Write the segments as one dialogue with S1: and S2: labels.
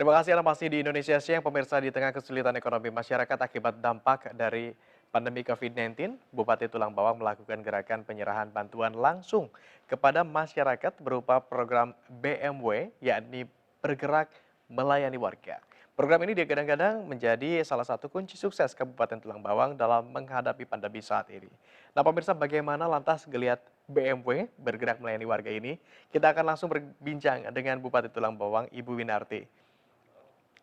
S1: Terima kasih Anda masih di Indonesia Siang, pemirsa. Di tengah kesulitan ekonomi masyarakat akibat dampak dari pandemi COVID-19, Bupati Tulang Bawang melakukan gerakan penyerahan bantuan langsung kepada masyarakat berupa program BMW, yakni Bergerak Melayani Warga. Program ini kadang-kadang menjadi salah satu kunci sukses Kabupaten Tulang Bawang dalam menghadapi pandemi saat ini. Nah, pemirsa, bagaimana lantas geliat BMW Bergerak Melayani Warga ini? Kita akan langsung berbincang dengan Bupati Tulang Bawang, Ibu Winarti.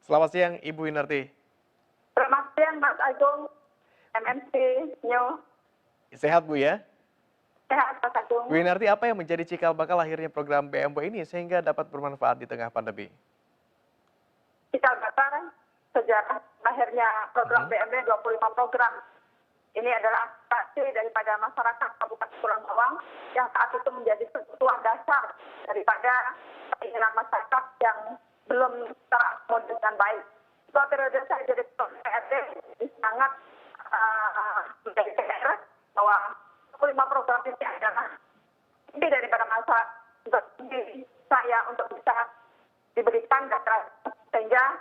S1: Selamat siang, Ibu Winarti.
S2: Selamat siang Mas Agung, MNC New.
S1: Sehat, Bu, ya?
S2: Sehat Mas
S1: Bu
S2: Agung.
S1: Winarti, apa yang menjadi cikal bakal lahirnya program BMW ini sehingga dapat bermanfaat di tengah pandemi?
S2: Cikal bakal sejarah lahirnya program BMW 25 program. Ini adalah aspirasi daripada masyarakat Kabupaten Tulang Bawang yang saat itu menjadi kebutuhan dasar daripada keinginan masyarakat yang belum terakomodir dengan baik. Setelah periode saya jadi ketua DPRD, sangat menjadi PR bahwa 25 program ini adalah inti daripada masa bagi saya untuk bisa diberikan data, sehingga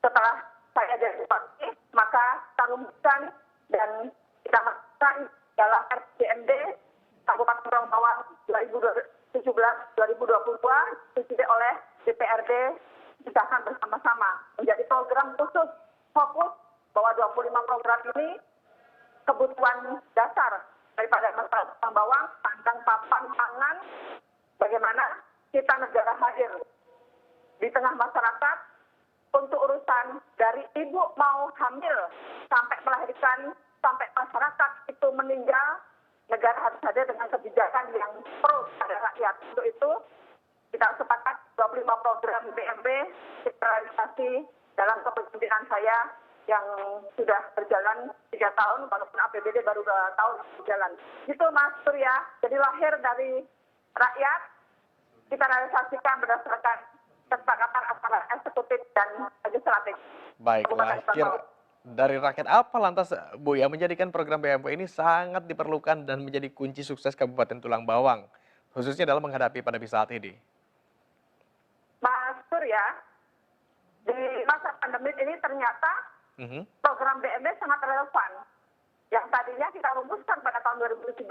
S2: setelah saya jadi bupati maka kita rumuskan dan kita masukkan dalam RPJMD Kabupaten Tulang Bawang 2017-2022 disediakan oleh DPRD, disahkan bersama-sama menjadi program khusus fokus bahwa 25 program ini kebutuhan dasar daripada masyarakat Tulang Bawang, tentang papan pangan, bagaimana kita negara hadir di tengah masyarakat untuk urusan dari ibu mau hamil sampai melahirkan, sampai masyarakat itu meninggal, negara harus hadir dengan kebijakan yang pro pada rakyat. Untuk itu kita sepakat 25 program BMB kita realisasi dalam kepemimpinan saya yang sudah berjalan 3 tahun, walaupun APBD baru 2 tahun berjalan. Itu Mas Surya, jadi lahir dari rakyat, kita realisasikan berdasarkan kesepakatan antara eksekutif dan legislatif.
S1: Baik, lahir dari rakyat. Apa lantas, Bu, yang menjadikan program BMW ini sangat diperlukan dan menjadi kunci sukses Kabupaten Tulang Bawang, khususnya dalam menghadapi pandemi saat ini?
S2: Mas Surya, di masa pandemi ini ternyata program BMW sangat relevan. Yang tadinya kita rumuskan pada tahun 2017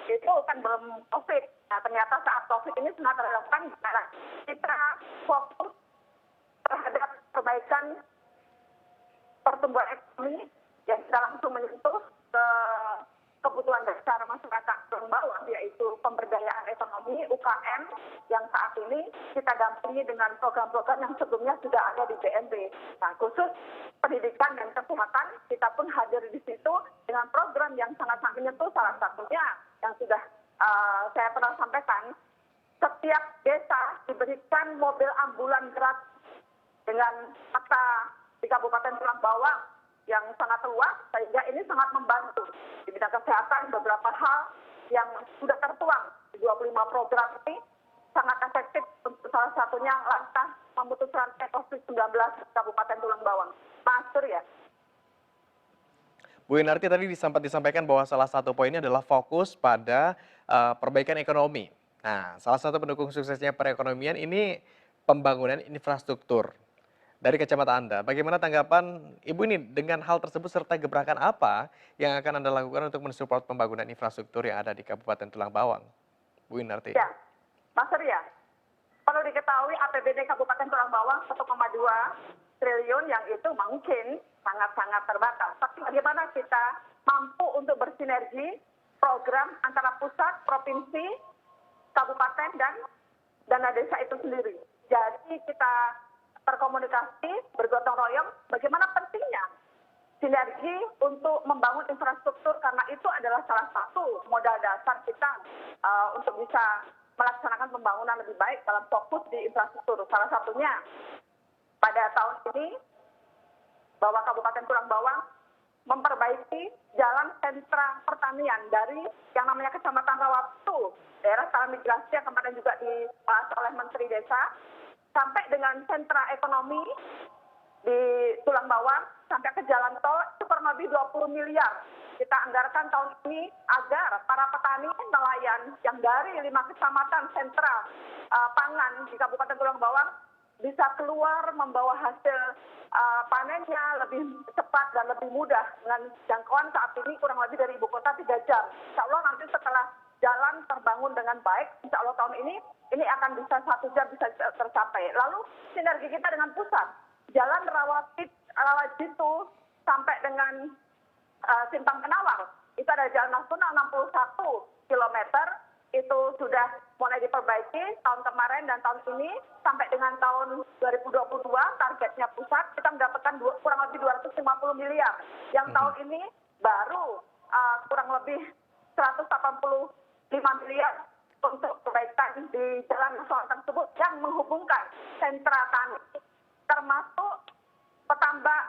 S2: itu kan belum COVID. Nah, ternyata saat COVID ini sangat relevan karena kita fokus terhadap perbaikan pertumbuhan ekonomi yang kita langsung menyentuh ke kebutuhan dasar masyarakat Tulang Bawang, yaitu pemberdayaan ekonomi UKM yang saat ini kita dampingi dengan program-program yang sebelumnya sudah ada di BMB. Nah, khusus pendidikan dan kesehatan, kita pun hadir di situ dengan program yang sangat menyentuh, salah satunya yang sudah saya pernah sampaikan, setiap desa diberikan mobil ambulan gratis dengan kata di Kabupaten Tulang Bawang yang sangat luas, sehingga ini sangat membantu di bidang kesehatan. Beberapa hal yang sudah tertuang di 25 program ini sangat efektif, untuk salah satunya langkah memutus rantai COVID-19 di Kabupaten Tulang Bawang. Mas Surya.
S1: Bu Winarti, tadi disampaikan bahwa salah satu poinnya adalah fokus pada perbaikan ekonomi. Nah, salah satu pendukung suksesnya perekonomian ini pembangunan infrastruktur. Dari kacamata Anda, bagaimana tanggapan Ibu ini dengan hal tersebut serta gebrakan apa yang akan Anda lakukan untuk mensupport pembangunan infrastruktur yang ada di Kabupaten Tulang Bawang? Bu Winarti.
S2: Ya, Mas Surya, perlu diketahui APBD Kabupaten Tulang Bawang 1,2 triliun yang itu mungkin sangat-sangat terbatas. Tapi bagaimana kita mampu untuk bersinergi program antara pusat, provinsi, kabupaten, dan dana desa itu sendiri. Jadi kita berkomunikasi, bergotong royong, bagaimana pentingnya sinergi untuk membangun infrastruktur, karena itu adalah salah satu modal dasar kita untuk bisa melaksanakan pembangunan lebih baik dalam fokus di infrastruktur. Salah satunya pada tahun ini bahwa Kabupaten Tulang Bawang memperbaiki jalan sentra pertanian dari yang namanya Kecamatan Rawabtu, daerah skala migrasi yang kemarin juga dibahas oleh Menteri Desa, sampai dengan sentra ekonomi di Tulang Bawang sampai ke jalan tol itu kurang lebih 20 miliar. Kita anggarkan tahun ini agar para petani nelayan yang dari 5 kecamatan sentra pangan di Kabupaten Tulang Bawang bisa keluar membawa hasil panennya lebih cepat dan lebih mudah dengan jangkauan saat ini kurang lebih dari ibu kota 3 jam. Insya Allah nanti setelah jalan terbangun dengan baik, insya Allah tahun ini akan bisa 1 jam bisa tercapai. Lalu sinergi kita dengan pusat, jalan Rawajitu sampai dengan Simpang Penawar, itu ada jalan nasional 61 kilometer, itu sudah mulai diperbaiki tahun kemarin dan tahun ini sampai dengan tahun 2022 targetnya pusat kita mendapatkan kurang lebih 250 miliar. Yang tahun ini baru kurang lebih 185 miliar untuk perbaikan di jalan nasional tersebut yang menghubungkan sentra tani termasuk petambak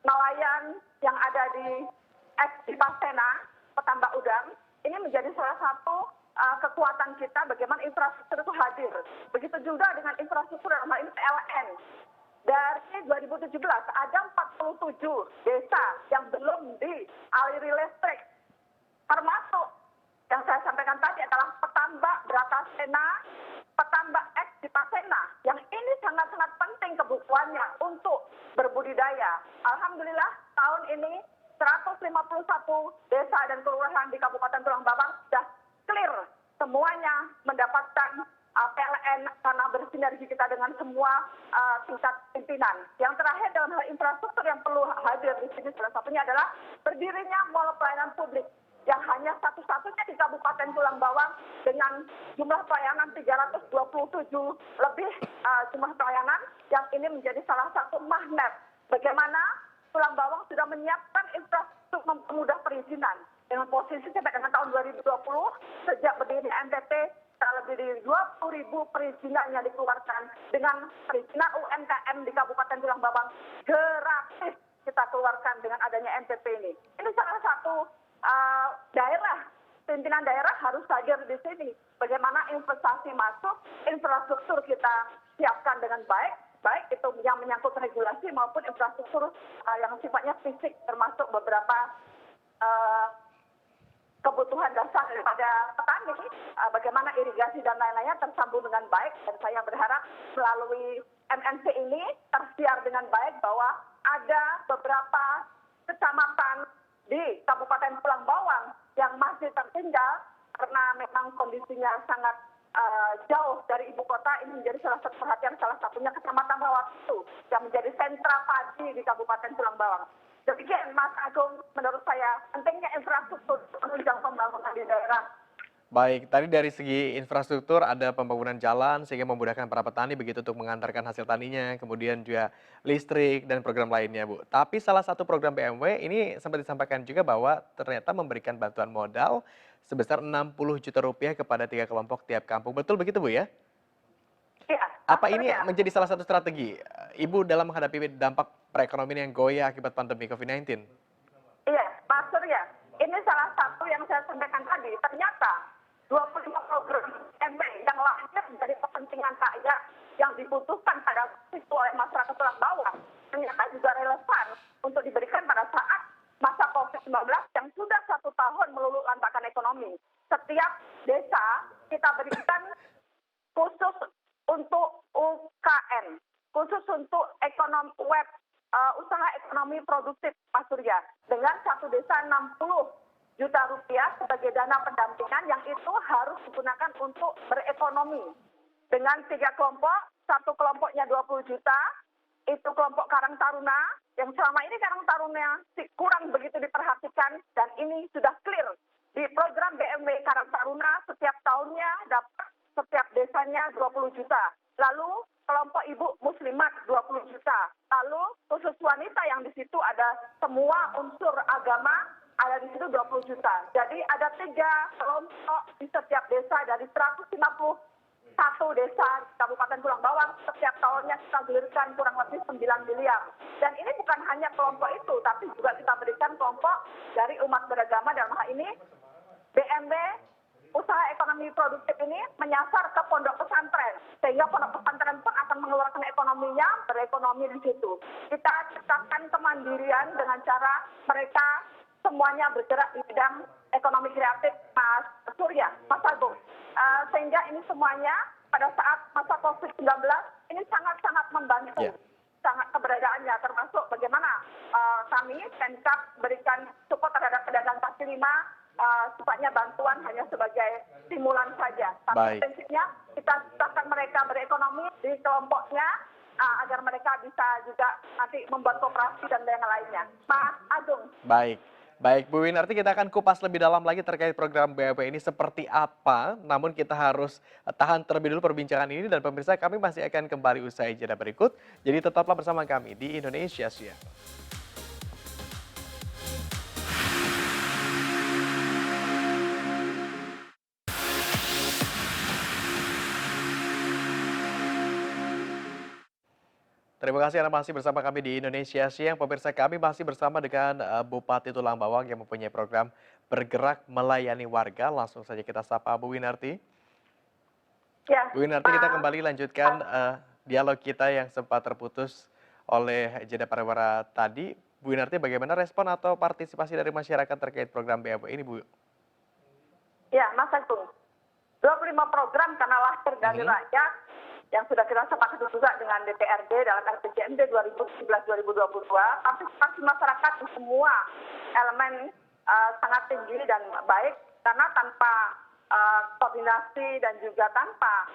S2: nelayan yang ada di Pasena, petambak udang. Ini menjadi salah satu kekuatan kita bagaimana infrastruktur itu hadir. Begitu juga dengan infrastruktur dalam hal ini PLN. Dari 2017 ada 47 desa yang belum dialiri listrik. Termasuk yang saya sampaikan tadi adalah petambak Bratasena, petambak X di Pasena. Yang ini sangat-sangat penting kebutuhannya untuk berbudidaya. Alhamdulillah tahun ini 151 desa dan kelurahan di Kabupaten Tulang Bawang sudah clear semuanya mendapatkan PLN karena bersinergi kita dengan semua tingkat pimpinan. Yang terakhir dalam hal infrastruktur yang perlu hadir di sini salah satunya adalah berdirinya mall pelayanan publik yang hanya satu-satunya di Kabupaten Tulang Bawang dengan jumlah pelayanan 327 lebih jumlah pelayanan yang ini menjadi salah satu magnet bagaimana Tulang Bawang sudah menyiapkan infrastruktur mempermudah perizinan. Dengan posisi sampai dengan tahun 2020, sejak berdiri NTT, lebih dari 20.000 perizinan yang dikeluarkan. Dengan perizinan UMKM di Kabupaten Tulang Bawang, gratis kita keluarkan dengan adanya NTT ini. Ini salah satu daerah, pimpinan daerah harus hadir di sini. Bagaimana investasi masuk, infrastruktur kita siapkan dengan baik itu yang menyangkut regulasi maupun infrastruktur yang sifatnya fisik termasuk beberapa kebutuhan dasar daripada petani, bagaimana irigasi dan lain-lainnya tersambung dengan baik dan saya berharap melalui MNC ini tersiar dengan baik bahwa ada beberapa kecamatan di Kabupaten Tulang Bawang yang masih tertinggal karena memang kondisinya sangat jauh dari ibu kota. Ini menjadi salah satu perhatian, salah satunya Kecamatan Rawajitu yang menjadi sentra padi di Kabupaten Tulang Bawang. Demikian Mas Agung, menurut saya pentingnya infrastruktur menunjang pembangunan di daerah.
S1: Baik, tadi dari segi infrastruktur ada pembangunan jalan sehingga memudahkan para petani begitu untuk mengantarkan hasil taninya, kemudian juga listrik dan program lainnya, Bu. Tapi salah satu program BMW ini sempat disampaikan juga bahwa ternyata memberikan bantuan modal sebesar 60 juta rupiah kepada 3 kelompok tiap kampung. Betul begitu, Bu ya?
S2: Iya.
S1: Apa ini menjadi salah satu strategi Ibu dalam menghadapi dampak perekonomian yang goyah akibat pandemi COVID-19?
S2: Iya, Pak Surya. Ini salah satu yang saya sampaikan tadi. Ternyata 25 program MB yang lahir dari kepentingan rakyat yang dibutuhkan pada situ oleh masyarakat Tulang Bawang ternyata juga relevan untuk diberikan pada saat masa COVID-19 yang sudah 1 tahun meluluh lantakan ekonomi. Setiap desa kita berikan khusus untuk UKM, khusus untuk ekonomi web, usaha ekonomi produktif Pak Surya. Dengan satu desa 60 juta rupiah sebagai dana pendampingan yang itu harus digunakan untuk berekonomi. Dengan 3 kelompok, satu kelompoknya 20 juta, itu kelompok Karang Taruna, yang selama ini Karang Taruna kurang begitu diperhatikan, dan ini sudah clear. Di program BMW Karang Taruna setiap tahunnya dapat setiap desanya 20 juta. Lalu kelompok ibu muslimat 20 juta. Lalu khusus wanita yang di situ ada semua unsur agama, ada di situ 20 juta. Jadi ada 3 kelompok di setiap desa dari 151 desa di Kabupaten Tulang Bawang. Setiap tahunnya kita gulirkan kurang lebih 9 miliar. Dan ini bukan hanya kelompok itu, tapi juga kita berikan kelompok dari umat beragama dalam hal ini BMW usaha ekonomi produktif ini menyasar ke pondok pesantren. Sehingga pondok pesantren pun akan mengeluarkan ekonominya, berekonomi di situ. Kita ciptakan kemandirian dengan cara mereka semuanya bergerak di bidang ekonomi kreatif, Mas Surya, Mas Agung. Sehingga ini semuanya pada saat masa COVID-19 ini sangat-sangat membantu.
S1: Ya.
S2: Sangat keberadaannya, termasuk bagaimana kami Pemkab berikan support terhadap pedagang kaki lima, sifatnya bantuan hanya sebagai stimulan saja. Tapi
S1: Baik.
S2: prinsipnya kita ciptakan mereka berekonomi di kelompoknya, agar mereka bisa juga nanti membuat koperasi dan yang lainnya. Mas Agung.
S1: Baik. Baik, Bu Winarti, kita akan kupas lebih dalam lagi terkait program BAP ini seperti apa. Namun kita harus tahan terlebih dulu perbincangan ini dan pemirsa kami masih akan kembali usai jeda berikut. Jadi tetaplah bersama kami di Indonesia Siang. Terima kasih Anda masih bersama kami di Indonesia Siang. Pemirsa kami masih bersama dengan Bupati Tulang Bawang yang mempunyai program bergerak melayani warga. Langsung saja kita sapa Bu Winarti.
S2: Ya,
S1: Bu Winarti, kita kembali lanjutkan dialog kita yang sempat terputus oleh jeda pariwara tadi. Bu Winarti, bagaimana respon atau partisipasi dari masyarakat terkait program BAP ini, Bu?
S2: Ya, Mas Agung. 25 program karena lahir dari rakyat yang sudah kita sepakat juga dengan DPRD dalam RPJMD 2017-2022. Partisipasi masyarakat di semua elemen sangat tinggi dan baik karena tanpa koordinasi dan juga tanpa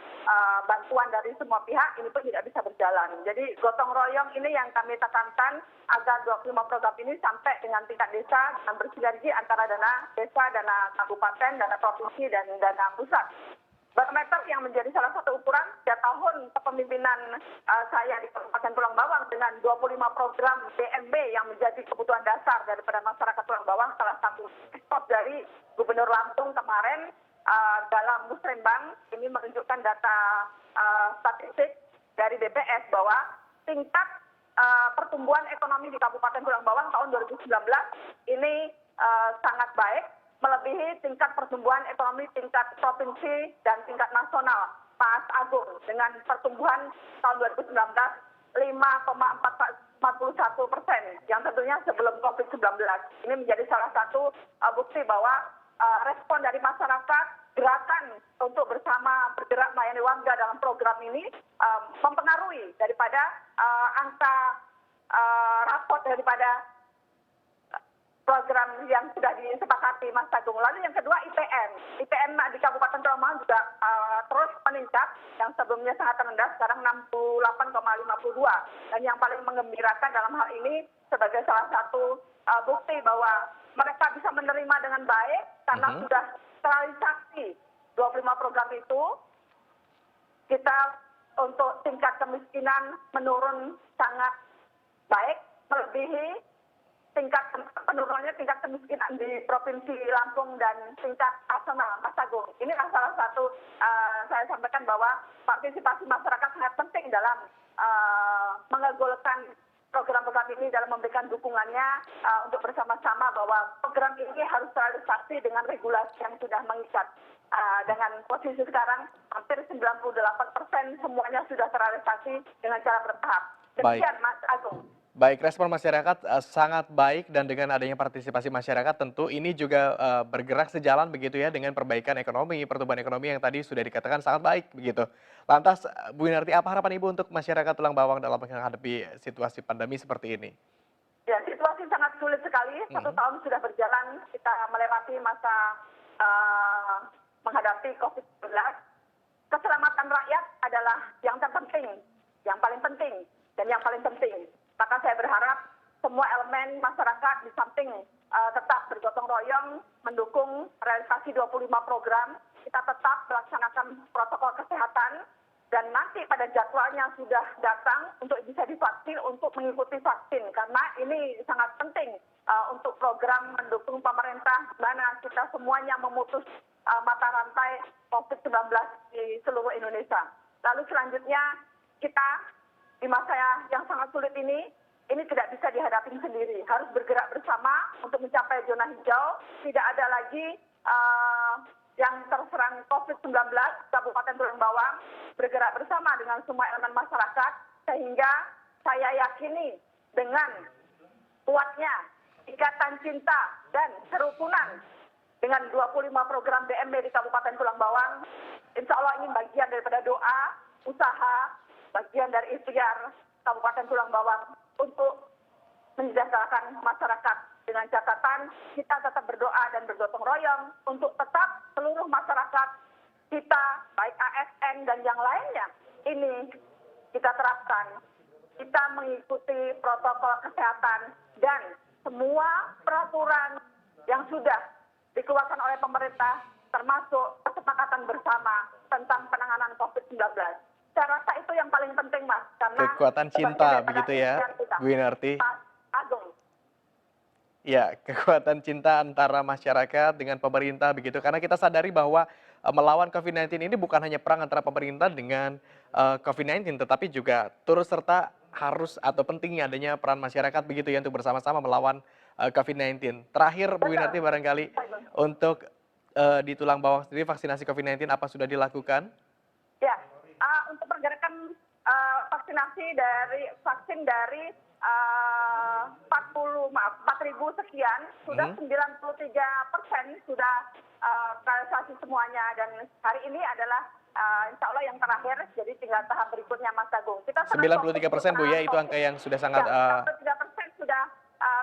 S2: bantuan dari semua pihak ini pun tidak bisa berjalan. Jadi gotong royong ini yang kami tekankan agar 25 program ini sampai dengan tingkat desa dan bersinergi antara dana desa, dana kabupaten, dana provinsi dan dana pusat. Barometer yang menjadi salah satu ukuran 3 tahun kepemimpinan saya di Kabupaten Tulang Bawang dengan 25 program DMB yang menjadi kebutuhan dasar daripada masyarakat Tulang Bawang, salah satu ekspor dari Gubernur Lampung kemarin dalam Musrembang ini menunjukkan data statistik dari BPS bahwa tingkat pertumbuhan ekonomi di Kabupaten Tulang Bawang tahun 2019 ini sangat baik, melebihi tingkat pertumbuhan ekonomi tingkat provinsi dan tingkat nasional, Mas Agung, dengan pertumbuhan tahun 2019 5,41%, yang tentunya sebelum COVID-19. Ini menjadi salah satu bukti bahwa respon dari masyarakat, gerakan untuk bersama bergerak melayani warga dalam program ini mempengaruhi daripada angka raport daripada program yang sudah disepakati, Mas Agung. Lalu yang kedua IPM di Kabupaten Tulang Bawang juga terus meningkat, yang sebelumnya sangat rendah sekarang 68,52, dan yang paling menggembirakan dalam hal ini sebagai salah satu bukti bahwa mereka bisa menerima dengan baik karena sudah terrealisasi 25 program itu. Kita untuk tingkat kemiskinan menurun sangat baik, melebihi tingkat penurunannya tingkat kemiskinan di Provinsi Lampung dan tingkat nasional, Mas Agung. Inilah salah satu saya sampaikan bahwa partisipasi masyarakat sangat penting dalam mengegolkan program-program ini, dalam memberikan dukungannya untuk bersama-sama bahwa program ini harus terrealisasi dengan regulasi yang sudah mengikat. Dengan posisi sekarang hampir 98% semuanya sudah terrealisasi dengan cara bertahap. Demikian, Mas Agung.
S1: Baik, respon masyarakat sangat baik dan dengan adanya partisipasi masyarakat tentu ini juga bergerak sejalan begitu ya dengan perbaikan ekonomi, pertumbuhan ekonomi yang tadi sudah dikatakan sangat baik begitu. Lantas Bu Winarti, apa harapan Ibu untuk masyarakat Tulang Bawang dalam menghadapi situasi pandemi seperti ini?
S2: Ya, situasi sangat sulit sekali. 1 tahun sudah berjalan, kita melewati masa menghadapi COVID-19. Keselamatan rakyat adalah yang terpenting, yang paling penting, dan yang paling penting. Maka saya berharap semua elemen masyarakat di samping tetap bergotong royong mendukung realisasi 25 program, kita tetap melaksanakan protokol kesehatan dan nanti pada jadwalnya sudah datang untuk bisa divaksin, untuk mengikuti vaksin karena ini sangat penting untuk program mendukung pemerintah di mana kita semuanya memutus mata rantai COVID-19 di seluruh Indonesia. Lalu selanjutnya kita di masa yang sangat sulit ini tidak bisa dihadapi sendiri. Harus bergerak bersama untuk mencapai zona hijau. Tidak ada lagi yang terserang COVID-19, Kabupaten Tulang Bawang bergerak bersama dengan semua elemen masyarakat, sehingga saya yakini dengan kuatnya ikatan cinta dan kerukunan dengan 25 program DMB di Kabupaten Tulang Bawang, insya Allah ini bagian daripada doa, usaha, bagian dari ikhtiar Kabupaten Tulang Bawang untuk mensejahterakan masyarakat dengan catatan kita tetap berdoa dan bergotong royong untuk tetap seluruh masyarakat kita baik ASN dan yang lainnya ini kita terapkan. Kita mengikuti protokol kesehatan dan semua peraturan yang sudah dikeluarkan oleh pemerintah termasuk kesepakatan bersama tentang penanganan COVID-19. Saya rasa itu yang paling penting, Mas, karena
S1: Kekuatan cinta begitu ya, Bu Winarti.
S2: Pak Agung.
S1: Ya, kekuatan cinta antara masyarakat dengan pemerintah begitu. Karena kita sadari bahwa melawan COVID-19 ini bukan hanya perang antara pemerintah dengan COVID-19, tetapi juga turut serta harus atau pentingnya adanya peran masyarakat begitu ya untuk bersama-sama melawan COVID-19. Terakhir, Bu Winarti, barangkali untuk di Tulang Bawang sendiri vaksinasi COVID-19 apa sudah dilakukan?
S2: Ya, untuk pergerakan vaksin dari 4.000 sekian, sudah 93% sudah realisasi semuanya, dan hari ini adalah insya Allah yang terakhir, jadi tinggal tahap berikutnya, Mas Agung.
S1: 93% Bu ya, itu angka yang sudah sangat...
S2: 93% sudah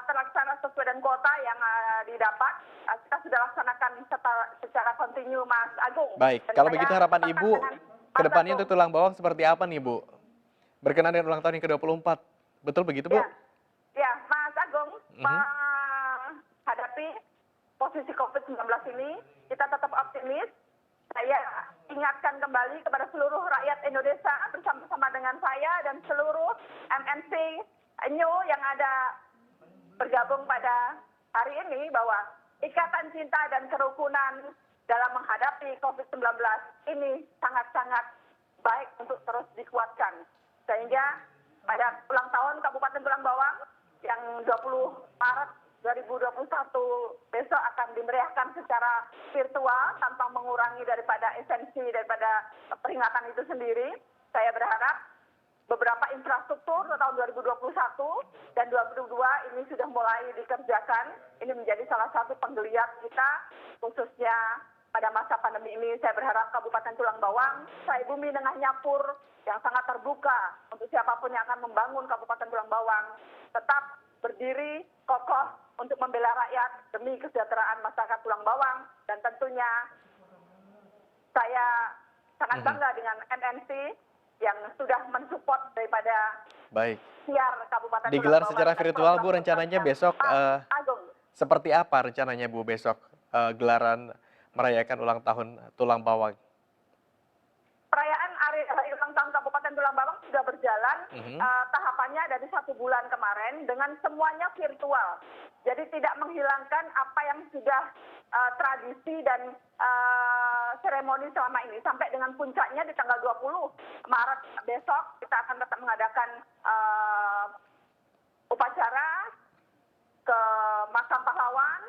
S2: terlaksana sesuai dengan kuota yang didapat. Kita sudah laksanakan secara kontinu, Mas Agung.
S1: Baik, kalau begitu harapan Ibu ke depannya untuk Tulang Bawang seperti apa nih, Bu? Berkenan dengan ulang tahun yang ke-24. Betul begitu, Bu?
S2: Ya, Mas Agung, menghadapi posisi COVID-19 ini, kita tetap optimis. Saya ingatkan kembali kepada seluruh rakyat Indonesia bersama-sama dengan saya dan seluruh MNC New yang ada bergabung pada hari ini bahwa ikatan cinta dan kerukunan dalam menghadapi COVID-19 ini sangat-sangat baik untuk terus dikuatkan. Sehingga pada ulang tahun Kabupaten Tulang Bawang yang 20 Maret 2021 besok akan dimeriahkan secara virtual tanpa mengurangi daripada esensi daripada peringatan itu sendiri. Saya berharap beberapa infrastruktur tahun 2021 dan 2022 ini sudah mulai dikerjakan. Ini menjadi salah satu penggeliat kita khususnya pada masa pandemi ini. Saya berharap Kabupaten Tulang Bawang, saya bumi Nengah Nyapur yang sangat terbuka untuk siapapun yang akan membangun Kabupaten Tulang Bawang tetap berdiri kokoh untuk membela rakyat demi kesejahteraan masyarakat Tulang Bawang, dan tentunya saya sangat bangga dengan MNC yang sudah mensupport daripada siar Kabupaten
S1: digelar
S2: Tulang Bawang
S1: secara virtual, Bu. Rencananya besok seperti apa rencananya, Bu, besok gelaran merayakan ulang tahun Tulang Bawang?
S2: Perayaan hari ulang tahun Kabupaten Tulang Bawang sudah berjalan tahapannya dari 1 bulan kemarin dengan semuanya virtual. Jadi tidak menghilangkan apa yang sudah tradisi dan seremoni selama ini. Sampai dengan puncaknya di tanggal 20 Maret besok kita akan tetap mengadakan upacara ke Makam Pahlawan,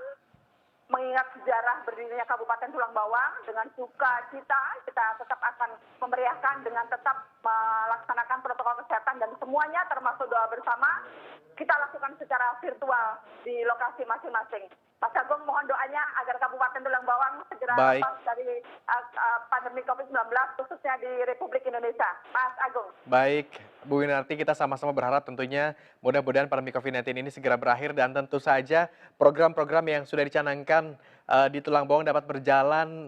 S2: mengingat sejarah berdirinya Kabupaten Tulang Bawang. Dengan sukacita kita tetap akan memeriahkan dengan tetap melaksanakan protokol kesehatan dan semuanya termasuk doa bersama kita lakukan secara virtual di lokasi masing-masing. Mas Agung, mohon doanya agar Kabupaten Tulang Bawang segera lepas dari pandemi COVID-19 khususnya di Republik Indonesia. Mas Agung.
S1: Baik, Bu Winarti, kita sama-sama berharap tentunya mudah-mudahan pandemi COVID-19 ini segera berakhir dan tentu saja program-program yang sudah dicanangkan di Tulang Bawang dapat berjalan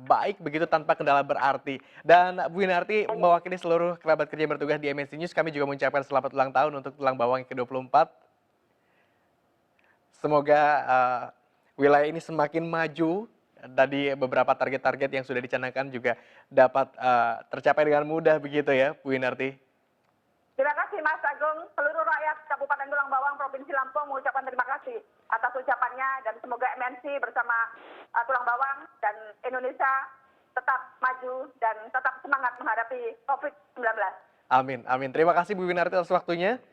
S1: baik begitu tanpa kendala berarti. Dan Bu Winarti mewakili seluruh kerabat kerja yang bertugas di MNC News, kami juga mengucapkan selamat ulang tahun untuk Tulang Bawang yang ke-24. Semoga wilayah ini semakin maju. Tadi beberapa target-target yang sudah dicanangkan juga dapat tercapai dengan mudah begitu ya, Bu Winarti.
S2: Terima kasih Mas Agung. Seluruh rakyat Kabupaten Tulang Bawang, Provinsi Lampung mengucapkan terima kasih atas ucapannya, dan semoga MNC bersama Tulang Bawang dan Indonesia tetap maju dan tetap semangat menghadapi COVID-19.
S1: Amin, amin. Terima kasih Bu Winarti atas waktunya.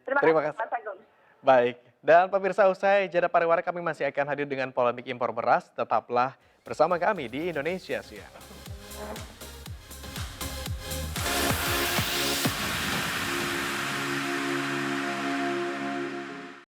S2: Terima kasih Mas Agung.
S1: Baik, dan pemirsa, usai jeda pariwara kami masih akan hadir dengan polemik impor beras. Tetaplah bersama kami di Indonesia Siang.